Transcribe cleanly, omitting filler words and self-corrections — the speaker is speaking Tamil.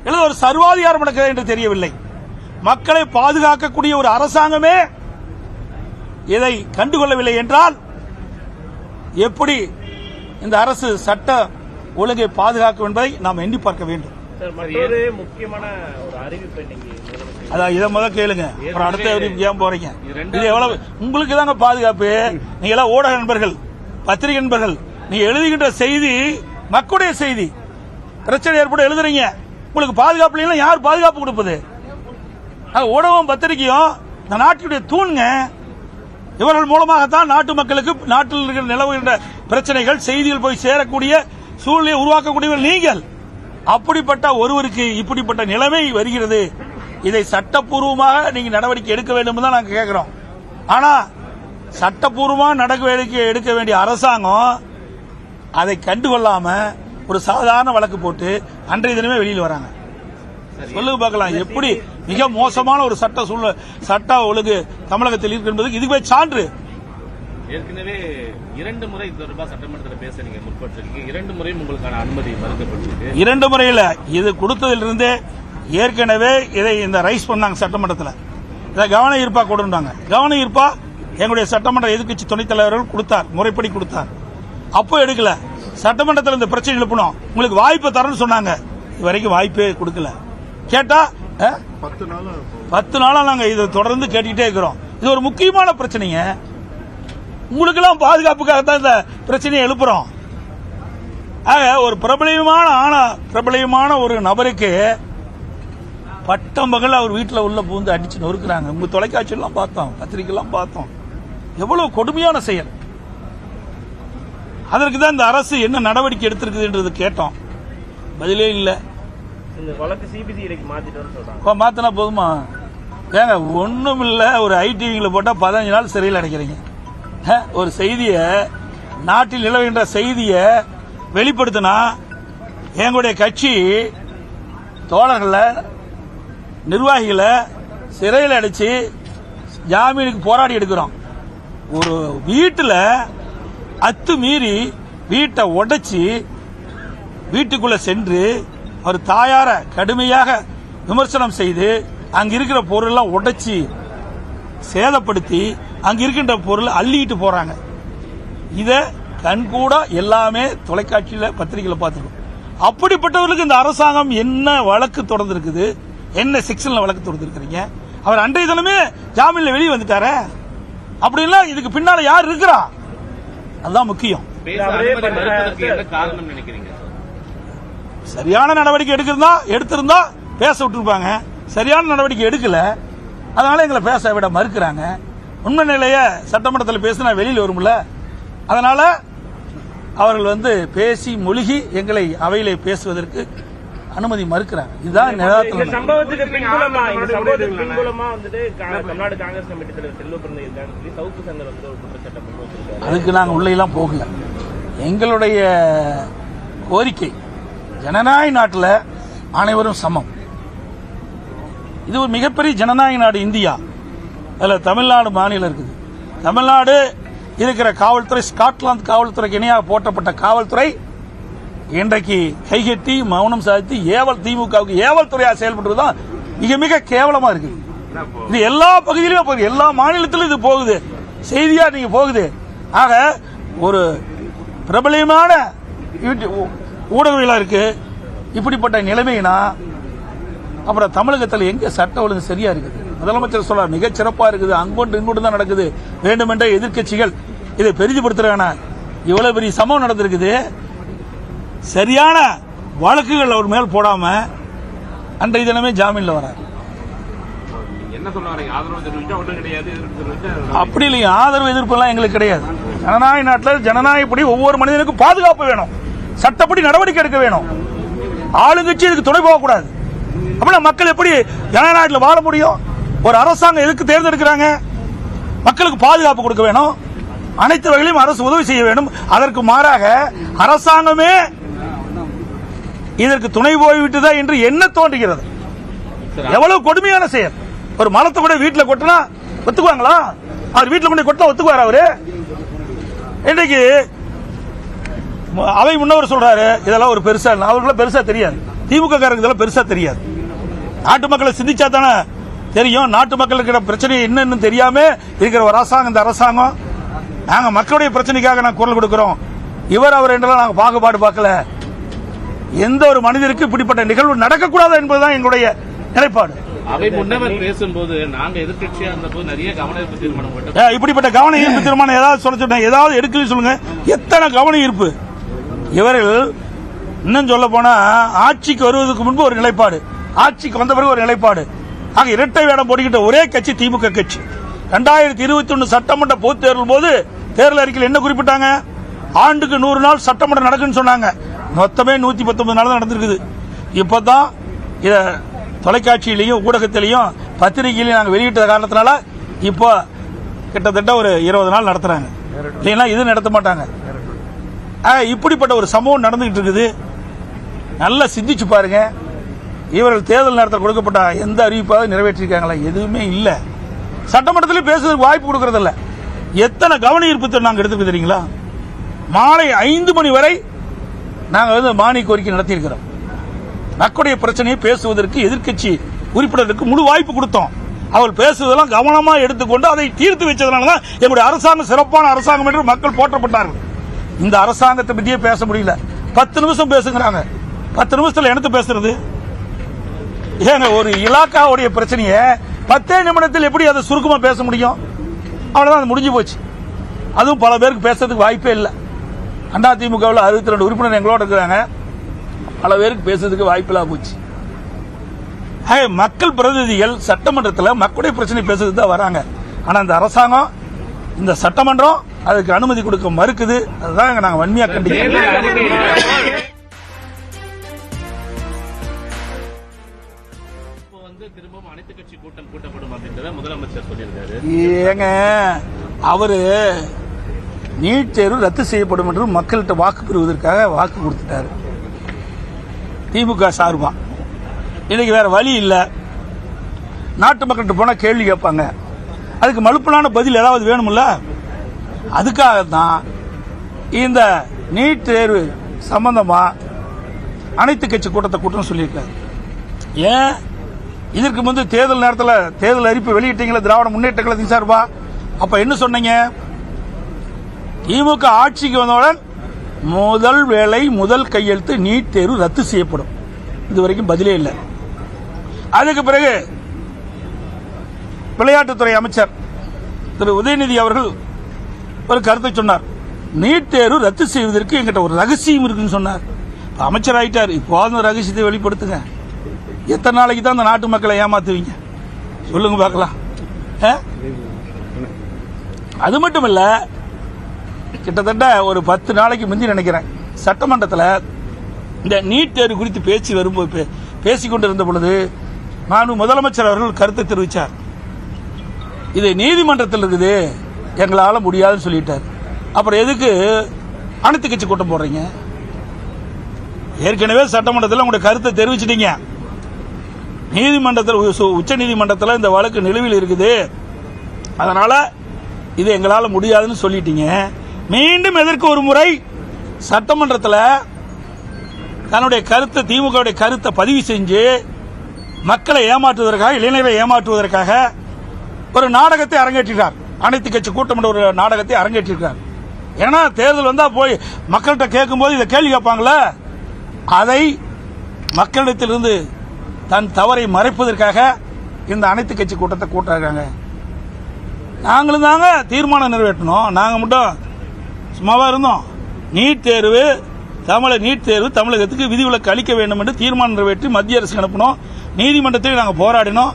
அல்லது ஒரு சர்வாதிகாரம் நடக்கிறது என்று தெரியவில்லை. மக்களை பாதுகாக்கக்கூடிய ஒரு அரசாங்கமே இதை கண்டுகொள்ளவில்லை என்றால் எப்படி இந்த அரசு சட்ட ஒழுங்கை பாதுகாக்கும் என்பதை நாம் எண்ணி பார்க்க வேண்டும். முக்கியமான ஒரு அறிவிப்பை அதான் இதை முதல் கேளுங்க, அப்புறம் அடுத்த ஏன் போறீங்க? இது எவ்வளவு உங்களுக்கு தாங்க பாதுகாப்பு? நீங்க எல்லாம் ஊடக நண்பர்கள், பத்திரிகை நண்பர்கள், நீங்க எழுதுகின்ற செய்தி மக்களுடைய செய்தி. பிரச்சனை ஏற்பட எழுதுறீங்க, உங்களுக்கு பாதுகாப்பு இல்லைன்னா யார் பாதுகாப்பு கொடுப்பது? ஊடகம் பத்திரிகையும் இந்த நாட்டினுடைய தூண்ங்க. இவர்கள் மூலமாகத்தான் நாட்டு மக்களுக்கு நாட்டில் இருக்கிற நிலவுகின்ற பிரச்சனைகள் செய்திகள் போய் சேரக்கூடிய சூழ்நிலையை உருவாக்கக்கூடியவர்கள் நீங்கள். அப்படிப்பட்ட ஒருவருக்கு இப்படிப்பட்ட நிலைமை வருகிறது. இதை சட்டப்பூர்வமாக நீங்க நடவடிக்கை எடுக்க வேண்டும் தான் நாங்க கேட்கிறோம். ஆனா சட்டப்பூர்வமாக நடவடிக்கை எடுக்க வேண்டிய அரசாங்கம் அதை கண்டுகொள்ளாம ஒரு சாதாரண வழக்கு போட்டு அன்றைய தினமே வெளியில் வராங்க. சொல்லுங்க பார்க்கலாம், எப்படி மிக மோசமான ஒரு சட்ட ஒழுங்கு தமிழகத்தில் இருக்கு என்பது இதுவே சான்று. ஏற்கனவே 2 முறை தொடர்பாக சட்டமன்றத்தில் பேச நீங்க முற்பட்டிருக்கீங்க. 2 முறையும் உங்களுக்கான அனுமதி மறுக்கப்பட்டிருக்கு. 2 முறையில் இது கொடுத்ததிலிருந்தே ஏற்கனவே இதை இந்த ரைஸ் பண்ணாங்க சட்டமன்றத்தில். இதை கவன ஈர்ப்பா கொடுத்தாங்க. கவன ஈர்ப்பா எங்களுடைய சட்டமன்ற எதிர்க்கட்சி துணைத் தலைவர்கள் கொடுத்தார், முறைப்படி கொடுத்தார். அப்போ எடுக்கல. சட்டமன்றத்தில் இந்த பிரச்சனை எழுப்பணும், உங்களுக்கு வாய்ப்பை தரணும்னு சொன்னாங்க. இதுவரைக்கும் வாய்ப்பே கொடுக்கல. கேட்டா 10 நாளா நாங்க இதை தொடர்ந்து கேட்டுக்கிட்டே இருக்கிறோம். இது ஒரு முக்கியமான பிரச்சனைங்க. உங்களுக்கெல்லாம் பாதுகாப்புக்காகத்தான் இந்த பிரச்சனையை எழுப்புறோம். ஆக ஒரு பிரபலியமான ஒரு நபருக்கு பட்டம் பகல் அவர் வீட்டில் உள்ள பூந்து அடிச்சு நொறுக்குறாங்க. உங்க தொலைக்காட்சியெல்லாம் பார்த்தோம், பத்திரிகைலாம் பார்த்தோம். எவ்வளவு கொடுமையான செயல். அதற்கு தான் இந்த அரசு என்ன நடவடிக்கை எடுத்திருக்குதுன்றது கேட்டோம். பதிலே இல்லை. மாத்தினா போதுமா? ஏங்க ஒண்ணும் இல்ல, ஒரு ஐடிவில போட்டா 15 நாள் சிறையில் அடைக்கிறீங்க. ஒரு செய்தியை, நாட்டில் நிலவுகின்ற செய்தியை வெளிப்படுத்தினா எங்களுடைய கட்சி தோழர்களை, நிர்வாகிகளை சிறையில் அடைச்சு ஜாமீனுக்கு போராடி எடுக்கிறோம். ஒரு வீட்டில் அத்துமீறி வீட்டை உடைச்சி வீட்டுக்குள்ள சென்று அவர் தாயார கடுமையாக விமர்சனம் செய்து அங்க இருக்கிற பொருளெல்லாம் உடைச்சி சேதப்படுத்தி அங்க இருக்கின்ற பொருள் அள்ளிட்டு போறாங்க. இத கண்கூட எல்லாமே தொலைக்காட்சியில பத்திரிகையில பார்த்துருக்கோம். அப்படிப்பட்டவர்களுக்கு இந்த அரசாங்கம் என்ன வழக்கு தொடர்ந்திருக்குது, என்ன செக்ஷன்ல வழக்கு தொடர்ந்திருக்கிறீங்க? அவர் அன்றைய தினமே ஜாமீன்ல வெளியே வந்துட்டாரு. அப்படின்னா இதுக்கு பின்னால யார் இருக்கிறா? அதுதான் முக்கியம். சரியான நடவடிக்கை எடுத்திருந்தா பேச விட்டுருப்பாங்க. சரியான நடவடிக்கை எடுக்கல, அதனால எங்களை பேச விட மறுக்கிறாங்க. உண்மை நிலைய சட்டமன்றத்தில் பேசினா வெளியில் வரும்ல, அதனால அவர்கள் பேசி மொழிகி எங்களை அவையிலே பேசுவதற்கு அனுமதி மறுக்கிறாங்க. இதுதான் அதுக்கு நாங்கள் உள்ளே போகல. எங்களுடைய கோரிக்கை, ஜனநாயக நாட்டில் அனைவரும் சமம். இது ஒரு மிகப்பெரிய ஜனநாயக நாடு இந்தியா. அதில் தமிழ்நாடு மாநிலம் இருக்குது. தமிழ்நாடு இருக்கிற காவல்துறை, ஸ்காட்லாந்து காவல்துறைக்கு இணையாக போட்டப்பட்ட காவல்துறை இன்றைக்கு கைகட்டி மௌனம் சாதித்து திமுகவுக்கு ஏவல் துறையாக செயல்படுவதுதான் மிக மிக கேவலமா இருக்குது. இது எல்லா பகுதியிலுமே போகுது, எல்லா மாநிலத்திலும் இது போகுது, செய்தியா நீங்க போகுது. ஆக ஒரு பிரபலியமான ஊடகவியலா இருக்கு இப்படிப்பட்ட நிலைமைனா, அப்புறம் தமிழகத்தில் எங்க சட்ட ஒழுங்கு சரியா இருக்குது? முதலமைச்சர் சொல்றார் மிகச் சிறப்பா இருக்குது, அங்கொண்டு இங்கொண்டு தான் நடக்குது. வேண்டுமென்ற எதிர்க்கட்சிகள் இதை பெரிதுபடுத்துறாங்க. இவ்வளவு பெரிய சம்பவம் நடந்திருக்குது, சரியான வழக்குகள் அவர் மேல் போடாம அன்றைய தினமே ஜாமீன்ல வரார். அப்படி இல்லையா? ஆதரவு எதிர்ப்பு எல்லாம் எங்களுக்கு கிடையாது. ஜனநாயக நாட்டில் ஜனநாயகப்படி ஒவ்வொரு மனிதனுக்கும் பாதுகாப்பு வேணும், சட்டப்படி நடவடிக்கை எடுக்க வேணும். ஆளுங்கட்சி இதுக்கு துணை போகக்கூடாது. அப்படின்னா மக்கள் எப்படி ஜனநாயக நாட்டில் வாழ முடியும்? ஒரு அரசாங்கம் எதுக்கு தேர்ந்தெடுக்கிறாங்க? மக்களுக்கு பாதுகாப்பு கொடுக்க வேணும், அனைத்து வகையிலும் அரசு உதவி செய்ய வேண்டும். அதற்கு மாறாக அரசாங்கமே இதற்கு துணை போய்விட்டதா என்று என்ன தோன்றுகிறது? எவ்வளவு கொடுமையான செயல். ஒரு மலத்தை கூட வீட்டில் கொட்டினா ஒத்துக்குவாங்களா? அவர் வீட்டில் கொண்டு கொட்டினா ஒத்துக்குவார் அவரு? இன்றைக்கு அவை முன்னவர் சொல்றாரு இதெல்லாம் ஒரு பெருசா, அவர்களுக்கு பெருசா தெரியாது. திமுக காரங்க இதெல்லாம் பெருசா தெரியாது. நாட்டு மக்களை சிந்திச்சா தானே தெரியும். நாட்டு மக்களுக்கு பிரச்சனை என்னன்னு தெரியாம இருக்கிற ஒரு அரசாங்கம் இந்த அரசாங்கம். நாங்க மக்களுடைய பிரச்சனைக்காக நாங்க குரல் கொடுக்கிறோம். இவர் அவர் என்றெல்லாம் நாங்க பாகுபாடு பார்க்கல. எந்த ஒரு மனிதருக்கு இப்படிப்பட்ட நிகழ்வு நடக்கக்கூடாது என்பதுதான் எங்களுடைய நிலைப்பாடு. அவை முன்னவர் பேசும்போது நாங்க எதிர்கட்சியா இருந்தபோது நிறைய கவன ஈர்ப்பு தீர்மானம் இப்படிப்பட்ட கவன ஈர்ப்பு தீர்மானம் ஏதாவது சொல்ல ஏதாவது எடுக்க சொல்லுங்க. எத்தனை கவன ஈர்ப்பு. இவர்கள் இன்னும் சொல்ல போனா ஆட்சிக்கு வருவதற்கு முன்பு ஒரு நிலைப்பாடு, ஆட்சிக்கு வந்த பிறகு ஒரு நிலைப்பாடு. ஆக இரட்டை வேடம் போட்டுக்கிட்ட ஒரே கட்சி திமுக கட்சி. 2021 சட்டமன்ற பொதுத் தேர்தல் போது தேர்தல் அறிக்கையில் என்ன குறிப்பிட்டாங்க? ஆண்டுக்கு 100 நாள் சட்டமன்றம் நடக்குன்னு சொன்னாங்க. மொத்தமே 119 நாள் தான் நடந்திருக்குது. இப்பதான் இத தொலைக்காட்சியிலையும் ஊடகத்திலையும் பத்திரிகையிலையும் நாங்கள் வெளியிட்ட காரணத்தினால இப்போ கிட்டத்தட்ட ஒரு 20 நாள் நடத்துறாங்க. இல்லைன்னா இது நடத்த மாட்டாங்க. இப்படிப்பட்ட ஒரு சம்பவம் நடந்துகிட்டு இருக்குது. நல்லா சிந்திச்சு பாருங்க. இவர்கள் தேர்தல் நேரத்தில் கொடுக்கப்பட்ட எந்த அறிவிப்பாவது நிறைவேற்றிருக்காங்களா? எதுவுமே இல்லை. சட்டமன்றத்தில் பேசுறதுக்கு வாய்ப்பு கொடுக்கறதில்ல. எத்தனை கவன ஈர்ப்பு நாங்கள் எடுத்துக்க தெரியுங்களா? மாலை 5 மணி வரை நாங்கள் மானிய கோரிக்கை நடத்தியிருக்கிறோம். மக்களுடைய பிரச்சனையை பேசுவதற்கு எதிர்க்கட்சி உறுப்பினருக்கு முழு வாய்ப்பு கொடுத்தோம். அவர்கள் பேசுவதெல்லாம் கவனமாக எடுத்துக்கொண்டு அதை தீர்த்து வச்சதுனாலதான் எங்களுடைய அரசாங்கம் சிறப்பான அரசாங்கம் என்று மக்கள் போற்றப்பட்டார்கள். இந்த அரசாங்கத்தை பற்றியே பேச முடியல. 10 நிமிஷம் பேசுகிறாங்க. 10 நிமிஷத்துல எடுத்து பேசுறது ஏங்க? ஒரு இலாக்காவுடைய பிரச்சனையை 10 நிமிடத்தில் எப்படி அதை சுருக்கமா பேச முடியும்? அவ்வளவுதான், அது முடிஞ்சு போச்சு. அதுவும் பல பேருக்கு பேசுறதுக்கு வாய்ப்பே இல்லை. அதிமுகவில் 62 உறுப்பினர் எங்களோட இருக்கிறாங்க. பல பேருக்கு பேசுறதுக்கு வாய்ப்பில்லா போச்சு. மக்கள் பிரதிநிதிகள் சட்டமன்றத்தில் மக்களுடைய பிரச்சனை பேசுறதுக்கு தான் வராங்க. ஆனா இந்த அரசாங்கம், இந்த சட்டமன்றம் அதுக்கு அனுமதி கொடுக்க மறுக்குது. அதுதான் நாங்க வன்மையா கண்டிக்கிறோம். திரும்பவும் அனைத்து கட்சி கூட்டம் கூட்டப்படும் அப்படின்றத முதலமைச்சர் சொல்லியிருக்காரு. ஏங்க, அவரு நீட் தேர்வு ரத்து செய்யப்படும் என்று மக்கள்கிட்ட வாக்கு பெறுவதற்காக வாக்கு கொடுத்துட்டாரு திமுக சார்பா. இன்னைக்கு வேற வழி இல்லை. நாட்டு மக்கள்கிட்ட போனா கேள்வி கேட்பாங்க. அதுக்கு மலுப்பலான பதில் ஏதாவது வேணும்ல? அதுக்காகத்தான் இந்த நீட் தேர்வு சம்பந்தமா அனைத்து கட்சி கூட்டத்தை கூட்டம் சொல்லியிருக்காரு. ஏன் இதற்கு முன்பு தேர்தல் நேரத்தில் தேர்தல் அறிவிப்பு வெளியிட்டீங்களா திராவிட முன்னேற்ற கழகத்தின் சார்பா? அப்ப என்ன சொன்னீங்க? திமுக ஆட்சிக்கு வந்தவுடன் முதல் வேலை முதல் கையெழுத்து நீட் தேர்வு ரத்து செய்யப்படும். இதுவரைக்கும் பதிலே இல்லை. அதுக்கு பிறகு விளையாட்டுத்துறை அமைச்சர் திரு உதயநிதி அவர்கள் ஒரு கருத்தை சொன்னார். நீட் தேர்வு ரத்து செய்வதற்கு எங்கிட்ட ஒரு ரகசியம் இருக்குன்னு சொன்னார். அமைச்சர் ஆயிட்டார். இப்போ அந்த ரகசியத்தை வெளிப்படுத்துங்க. எத்தனை நாளைக்கு தான் அந்த நாட்டு மக்களை ஏமாத்துவீங்க? சொல்லுங்க பார்க்கலாம். அது மட்டும் இல்ல, கிட்டத்தட்ட ஒரு 10 நாளைக்கு முந்தி நினைக்கிறேன், சட்டமன்றத்தில் இந்த நீட் தேர்வு குறித்து பேச்சு வரும்போது பேசிக்கொண்டிருந்த பொழுது நான் முதலமைச்சர் அவர்கள் கருத்தை தெரிவித்தார். இது நீதிமன்றத்தில் இருக்குது, எங்களால் முடியாதுன்னு சொல்லிட்டார். அப்புறம் எதுக்கு அனைத்து கட்சி கூட்டம் போடுறீங்க? ஏற்கனவே சட்டமன்றத்தில் உங்களுடைய கருத்தை தெரிவிச்சிட்டீங்க. நீதிமன்றத்தில், உச்ச நீதிமன்றத்தில் இந்த வழக்கு நிலுவையில் இருக்குது, அதனால இது எங்களால் முடியாதுன்னு சொல்லிட்டீங்க. மீண்டும் எதற்கு ஒரு முறை சட்டமன்றத்தில் தன்னுடைய கருத்தை, திமுக கருத்தை பதிவு செஞ்சு மக்களை ஏமாற்றுவதற்காக, இளைஞர்களை ஏமாற்றுவதற்காக ஒரு நாடகத்தை அரங்கேற்றினார். அனைத்து கட்சி கூட்டம் ஒரு நாடகத்தை அரங்கேற்றிருக்கார். ஏன்னா தேர்தல் வந்தா போய் மக்கள்கிட்ட கேட்கும்போது இதை கேள்வி கேட்பாங்களே, அதை மக்களிடத்திலிருந்து தன் தவறை மறைப்பதற்காக இந்த அனைத்து கட்சி கூட்டத்தை கூட்டுறாங்க. நாங்களும் தாங்க தீர்மானம் நிறைவேற்றணும். நாங்கள் மட்டும் சும்மாவா இருந்தோம்? நீட் தேர்வு தமிழகத்துக்கு விதிவிலக்கு அளிக்க வேண்டும் என்று தீர்மானம் நிறைவேற்றி மத்திய அரசுக்கு அனுப்பினோம். நீதிமன்றத்தில் நாங்கள் போராடினோம்.